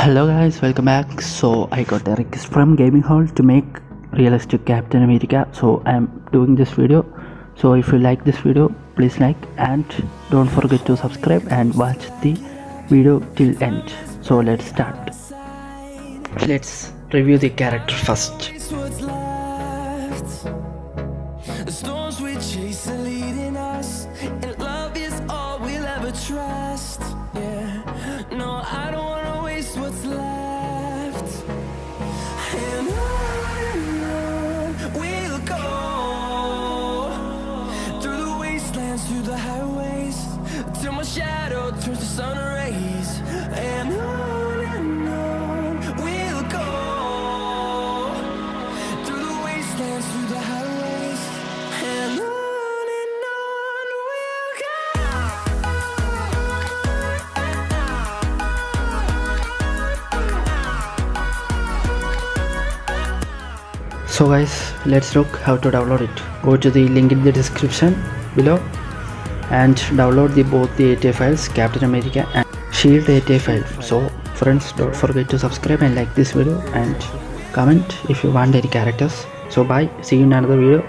Hello guys, welcome back. So I got a request from Gaming Hall to make realistic Captain America, so I'm doing this video. So if you like this video, please like and don't forget to subscribe and watch the video till end. So let's start. Let's review the character first. The storms we chase are leading us, and love is all we'll ever trust. Yeah, no, I don't wanna waste what's left. And on we'll go, through the wastelands, through the highways, till my shadow turns to sun rays. And on we'll go, through the wastelands, through the highways, and on we'll go. So guys, let's look how to download it. Go to the link in the description below and download both the ATA files, Captain America and Shield ATA file. So friends, don't forget to subscribe and like this video and comment if you want any characters. So bye, see you in another video.